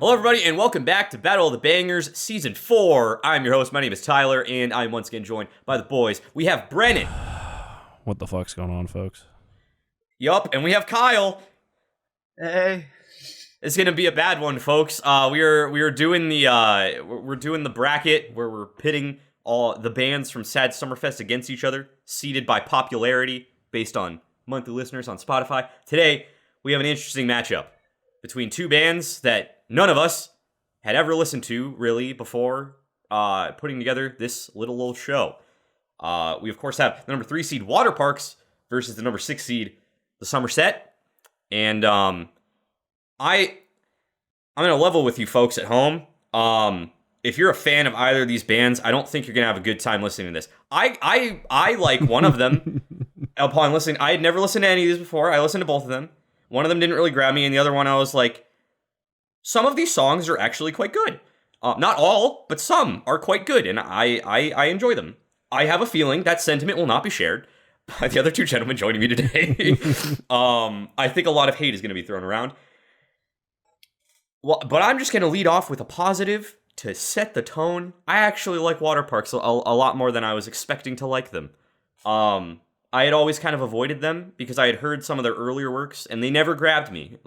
Hello, everybody, and welcome back to Battle of the Bangers, Season 4. I'm your host. My name is Tyler, and I'm once again joined by the boys. We have Brennan. What the fuck's going on, folks? Yup, and we have Kyle. Hey. It's gonna be a bad one, folks. We're doing the bracket where we're pitting all the bands from Sad Summerfest against each other, seeded by popularity based on monthly listeners on Spotify. Today, we have an interesting matchup between two bands that none of us had ever listened to, really, before putting together this little old show. We, of course, have the number 3 seed Waterparks versus the number 6 seed the Somerset. And I'm going to level with you folks at home. If you're a fan of either of these bands, I don't think you're going to have a good time listening to this. I like one of them. Upon listening, I had never listened to any of these before. I listened to both of them. One of them didn't really grab me, and the other one I was like, some of these songs are actually quite good. Not all, but some are quite good, and I enjoy them. I have a feeling that sentiment will not be shared by the other two gentlemen joining me today. I think a lot of hate is going to be thrown around. Well, but I'm just going to lead off with a positive to set the tone. I actually like Waterparks a lot more than I was expecting to like them. I had always kind of avoided them because I had heard some of their earlier works, and they never grabbed me.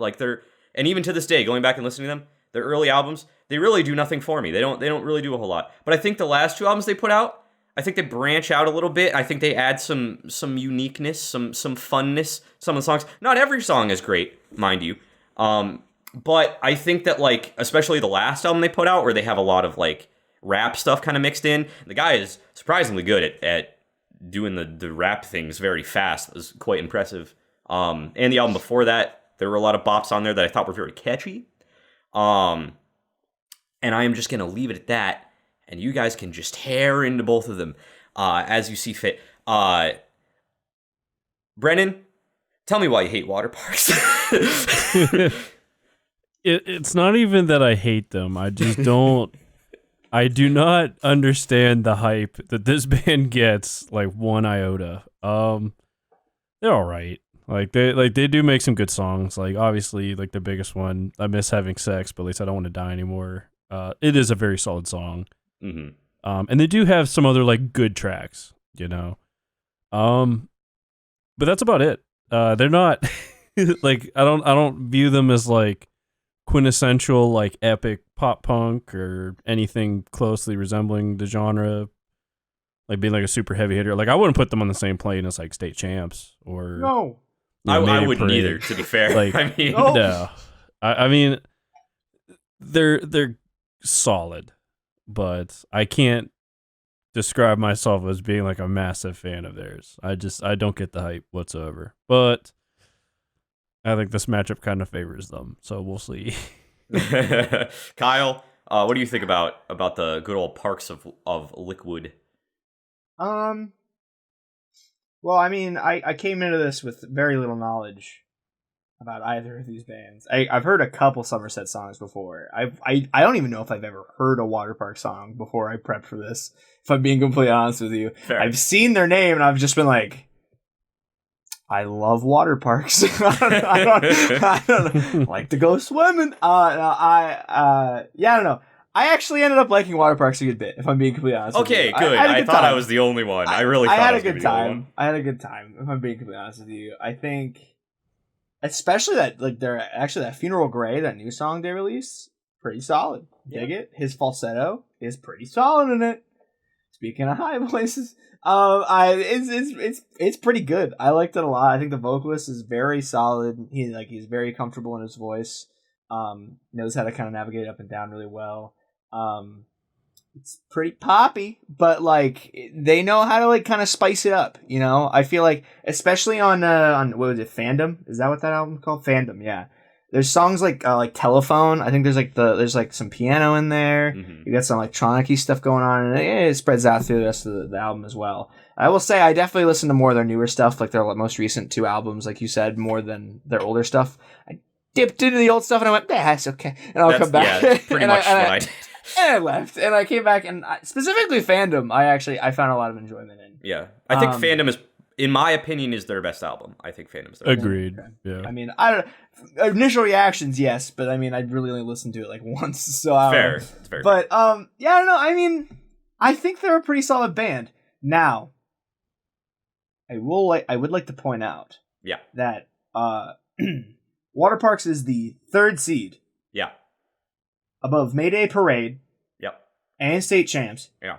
And even to this day, going back and listening to them, their early albums, they really do nothing for me. They don't really do a whole lot. But I think the last two albums they put out, I think they branch out a little bit. I think they add some uniqueness, some funness. Some of the songs, not every song is great, mind you. But I think that, like, especially the last album they put out, where they have a lot of, like, rap stuff kind of mixed in, the guy is surprisingly good at doing the rap things very fast. It was quite impressive. And the album before that, there were a lot of bops on there that I thought were very catchy. And I am just going to leave it at that, and you guys can just tear into both of them as you see fit. Brennan, tell me why you hate Waterparks. It's not even that I hate them. I just don't. I do not understand the hype that this band gets, like, one iota. They're all right. They do make some good songs. Like, obviously, like, the biggest one, I Miss Having Sex, but at least I Don't Want to Die Anymore. It is a very solid song. Mm-hmm. And they do have some other, like, good tracks, you know. But that's about it. They're not like, I don't view them as, like, quintessential, like, epic pop punk or anything closely resembling the genre, like being like a super heavy hitter. Like, I wouldn't put them on the same plane as, like, State Champs or No. I wouldn't either, to be fair. Like, I mean, no. I mean, they're solid, but I can't describe myself as being, like, a massive fan of theirs. I don't get the hype whatsoever. But I think this matchup kind of favors them, so we'll see. Kyle, what do you think about the good old Parks of Liquid? Well, I mean, I came into this with very little knowledge about either of these bands. I've heard a couple Somerset songs before. I don't even know if I've ever heard a Waterpark song before I prepped for this, if I'm being completely honest with you. Fair. I've seen their name, and I've just been like, I love Waterparks. I don't like to go swimming. I don't know. I actually ended up liking Waterparks a good bit, if I'm being completely honest with you. Okay, good. I thought I was the only one. I really thought I had I a was gonna good be the only time. one. I had a good time, if I'm being completely honest with you. I think, especially that Funeral Grey, that new song they released, pretty solid. Dig it. His falsetto is pretty solid in it. Speaking of high voices, it's pretty good. I liked it a lot. I think the vocalist is very solid. He's very comfortable in his voice. Knows how to kind of navigate up and down really well. It's pretty poppy, but, like, they know how to, like, kind of spice it up. You know, I feel like, especially on what was it, Fandom? Is that what that album's called? Fandom, yeah. There's songs like Telephone. I think there's some piano in there. Mm-hmm. You got some electronic-y stuff going on, and it spreads out through the rest of the album as well. I will say I definitely listen to more of their newer stuff, like their most recent 2 albums, like you said, more than their older stuff. I dipped into the old stuff, and I went, that's okay. And I'll come back. Yeah, pretty much what I did. And I left, and I came back, and specifically Fandom, I found a lot of enjoyment in. Yeah, I think Fandom in my opinion, is their best album. I think Phantom's their best. Agreed. Okay. Yeah. I mean, I don't. Initial reactions, yes, but I mean, I really only listened to it like once, so I don't Fair. know. It's fair. But yeah, I don't know. I mean, I think they're a pretty solid band. Now, I would like to point out, Yeah. that Waterparks is the 3rd seed Yeah. above Mayday Parade Yep. and State Champs. Yeah.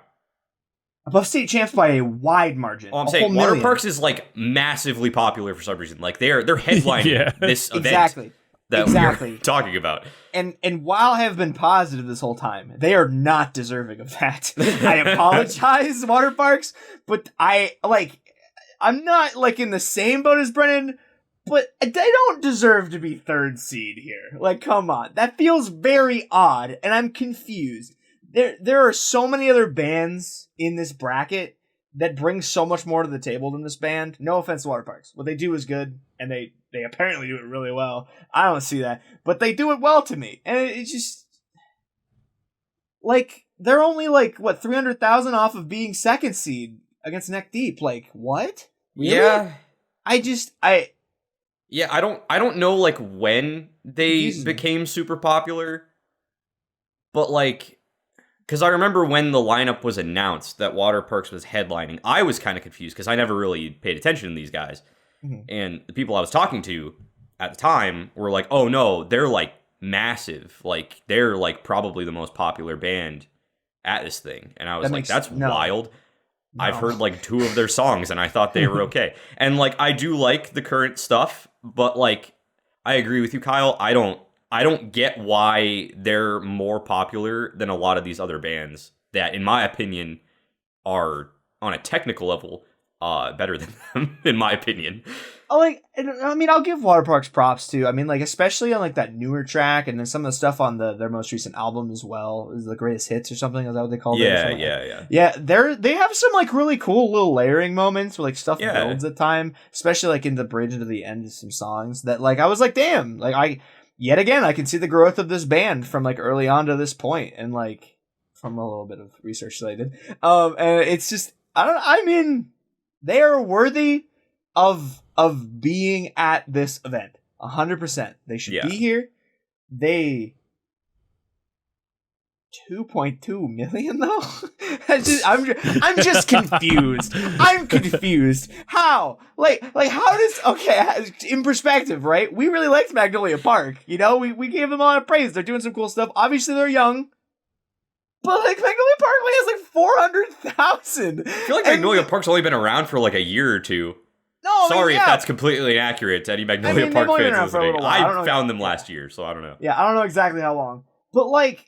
Above State Champs by a wide margin. Oh, I'm a saying whole million. Waterparks is like massively popular for some reason. Like they're headlining Yeah. this event Exactly. that Exactly. we're talking about. And while I have been positive this whole time, they are not deserving of that. I apologize, Waterparks, but I'm not like in the same boat as Brennan, but they don't deserve to be 3rd seed here. Like, come on. That feels very odd, and I'm confused. There are so many other bands in this bracket that bring so much more to the table than this band. No offense to Waterparks. What they do is good, and they apparently do it really well. I don't see that, but they do it well to me. And it's just like they're only like what 300,000 off of being 2nd seed against Neck Deep. Like, what? Really? Yeah. Yeah, I don't know like when they Confuses me. became super popular, but like, because I remember when the lineup was announced that Waterparks was headlining, I was kind of confused because I never really paid attention to these guys, and the people I was talking to at the time were like, "Oh no, they're like massive, like they're like probably the most popular band at this thing," and I was like, "That's wild." No. I've heard like 2 of their songs and I thought they were okay. And like I do like the current stuff, but like I agree with you, Kyle. I don't get why they're more popular than a lot of these other bands that in my opinion are on a technical level better than them, in my opinion. I mean, I'll give Waterparks props too. I mean, like especially on like that newer track, and then some of the stuff on their most recent album as well is the greatest hits or something. Is that what they call it? Yeah. They have some like really cool little layering moments where like stuff builds at time, especially like in the bridge into the end of some songs that like I was like, damn, like yet again I can see the growth of this band from like early on to this point, and like from a little bit of research that I did, and it's just I mean, they are worthy of being at this event 100%. They should be here. They 2.2 million though. I'm just confused. I'm confused. How? Like how does in perspective, right? We really liked Magnolia Park. You know, we gave them a lot of praise. They're doing some cool stuff. Obviously, they're young. But like Magnolia Park only has like 400,000. I feel like Magnolia Park's only been around for like a year or two. No, sorry if that's completely inaccurate to any Magnolia Park fans listening. I found them last year, so I don't know. Yeah, I don't know exactly how long. But like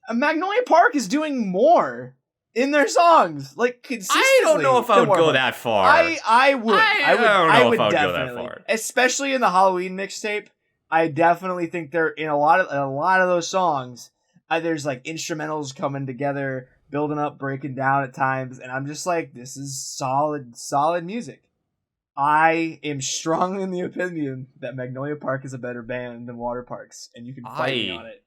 Magnolia Park is doing more in their songs, like consistently. I don't know if I would go that far. I would. I don't know if I would go that far. Especially in the Halloween mixtape, I definitely think they're in a lot of those songs. There's like instrumentals coming together, building up, breaking down at times, and I'm just like, this is solid music. I am strongly in the opinion that Magnolia Park is a better band than Waterparks, and you can fight me on it.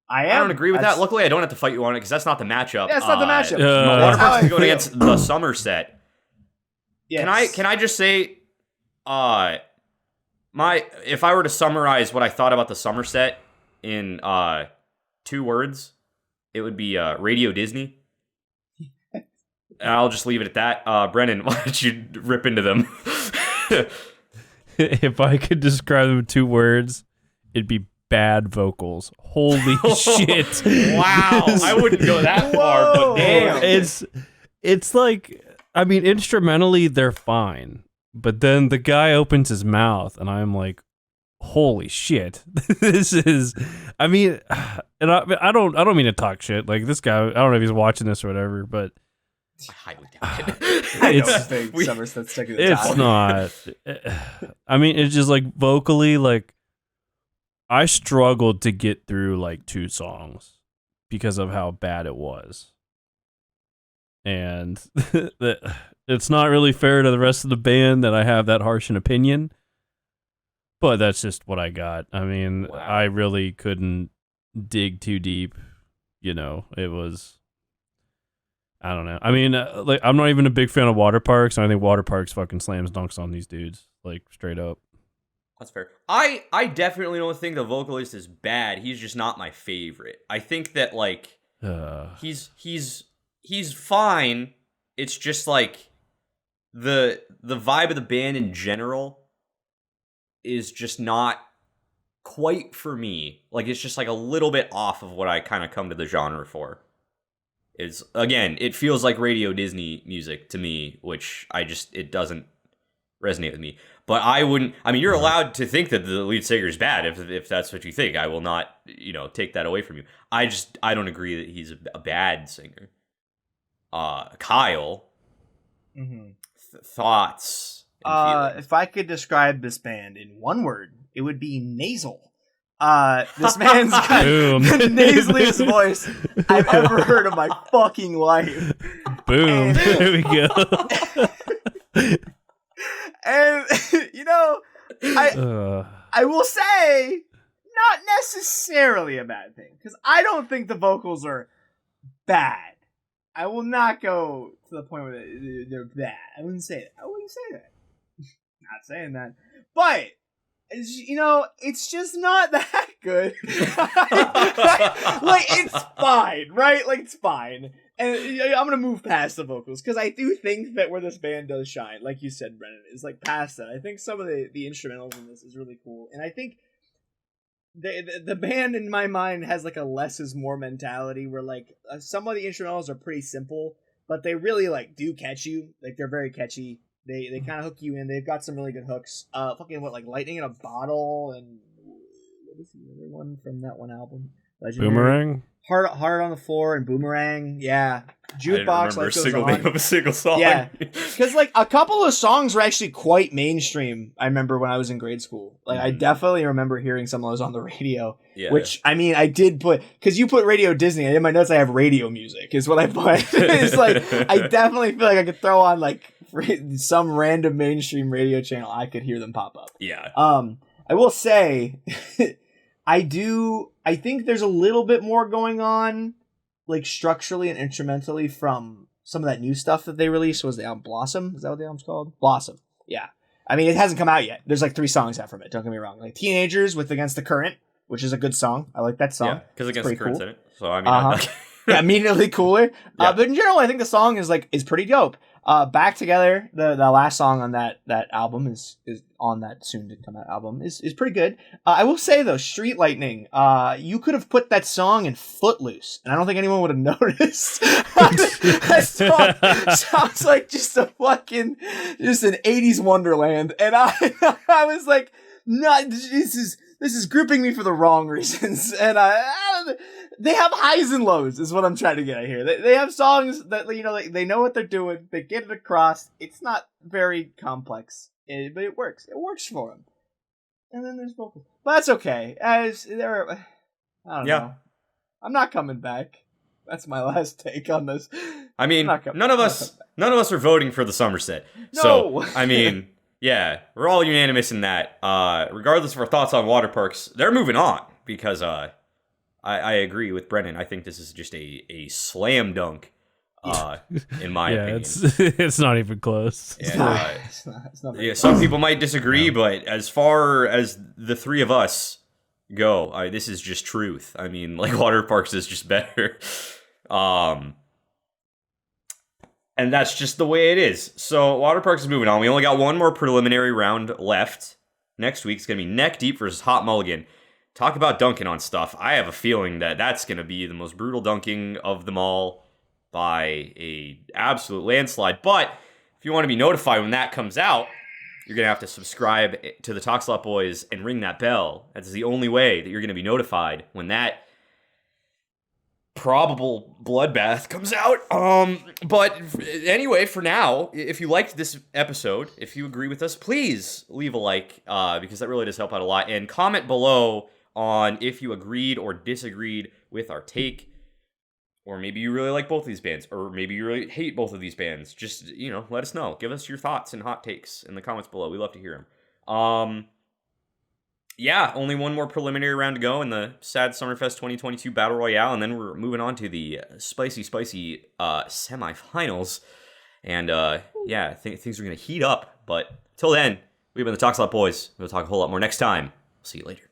I don't agree with that. Luckily, I don't have to fight you on it because that's not the matchup. Yeah, it's not the matchup. Waterparks is going against the Somerset. Yes. Can I just say, if I were to summarize what I thought about the Somerset in 2 words, it would be Radio Disney. I'll just leave it at that. Brennan, why don't you rip into them? If I could describe them in 2 words, it'd be bad vocals. Holy shit. Wow. I wouldn't go that far, but damn. It's like, I mean, instrumentally, they're fine. But then the guy opens his mouth, and I'm like, holy shit. This is, I mean, and I don't mean to talk shit. Like, this guy, I don't know if he's watching this or whatever, but I highly doubt it. It's not. I mean, it's just like vocally, like I struggled to get through like 2 songs because of how bad it was, and it's not really fair to the rest of the band that I have that harsh an opinion. But that's just what I got. I mean, wow. I really couldn't dig too deep. You know, it was I don't know. I mean, like I'm not even a big fan of Waterparks, and I think Waterparks fucking slams dunks on these dudes, like straight up. That's fair. I definitely don't think the vocalist is bad. He's just not my favorite. I think that like he's fine. It's just like the vibe of the band in general is just not quite for me. Like it's just like a little bit off of what I kind of come to the genre for. Is again, it feels like Radio Disney music to me, which it doesn't resonate with me. But I wouldn't. I mean, you're allowed to think that the lead singer is bad if that's what you think. I will not, take that away from you. I don't agree that he's a bad singer. Kyle, thoughts? If I could describe this band in one word, it would be nasal. This man's got the nasaliest voice I've ever heard in my fucking life. Boom. There we go. And I will say, not necessarily a bad thing, because I don't think the vocals are bad. I will not go to the point where they're bad. I wouldn't say that. Not saying that, but it's just not that good. Like, it's fine, right? Like, it's fine. And I'm gonna move past the vocals, because I do think that where this band does shine, like you said, Brennan, is like past that. I think some of the instrumentals in this is really cool, and I think the band in my mind has like a less is more mentality, where like some of the instrumentals are pretty simple, but they really like do catch you. Like, they're very catchy. They kind of hook you in. They've got some really good hooks. Like Lightning in a Bottle, and what was the other one from that one album? Legendary. Boomerang? Hard on the Floor and Boomerang. Yeah. Jukebox, I didn't remember name of a single song. Yeah. Because like a couple of songs were actually quite mainstream, I remember when I was in grade school. Like, I definitely remember hearing some of those on the radio. Yeah. Which, I mean, I did put, because you put Radio Disney, and in my notes I have radio music is what I put. It's like, I definitely feel like I could throw on like some random mainstream radio channel, I could hear them pop up. Yeah. I will say, I think there's a little bit more going on, like structurally and instrumentally, from some of that new stuff that they released. Was the album Blossom? Is that what the album's called? Blossom. Yeah. I mean, it hasn't come out yet. There's like 3 songs out from it. Don't get me wrong. Like Teenagers with Against the Current, which is a good song. I like that song. Yeah, because Against the Current's in it. So I mean, yeah, immediately cooler. Yeah. But in general, I think the song is pretty dope. Back Together, the last song on that album is on that soon to come out album is pretty good. I will say though, Street Lightning, you could have put that song in Footloose, and I don't think anyone would have noticed. That song sounds like just an 80s wonderland, and I was like, no, this is grouping me for the wrong reasons, and they have highs and lows, is what I'm trying to get at here. They have songs that, they know what they're doing. They get it across. It's not very complex, but it works. It works for them. And then there's vocals. But that's okay. I don't know. I'm not coming back. That's my last take on this. I mean, none of us are voting for the Somerset. No! So, I mean, yeah, we're all unanimous in that. Regardless of our thoughts on Waterparks, they're moving on, because I agree with Brennan. I think this is just a slam dunk, in my opinion. It's not even close. It's not some people might disagree, but as far as the 3 of us go, this is just truth. I mean, like, Waterparks is just better. And that's just the way it is. So Waterparks is moving on. We only got one more preliminary round left. Next week's going to be Neck Deep versus Hot Mulligan. Talk about dunking on stuff. I have a feeling that that's going to be the most brutal dunking of them all by a absolute landslide. But if you want to be notified when that comes out, you're going to have to subscribe to the Talk Slot Boys and ring that bell. That's the only way that you're going to be notified when that probable bloodbath comes out. But anyway, for now, if you liked this episode, if you agree with us, please leave a like, because that really does help out a lot. And comment below on if you agreed or disagreed with our take, or maybe you really like both of these bands, or maybe you really hate both of these bands. Just, let us know. Give us your thoughts and hot takes in the comments below. We love to hear them. yeah, only one more preliminary round to go in the Sad Summerfest 2022 Battle Royale, and then we're moving on to the spicy semifinals. And yeah, I think things are going to heat up. But till then, we've been the Talks a Lot Boys. We'll talk a whole lot more next time. See you later.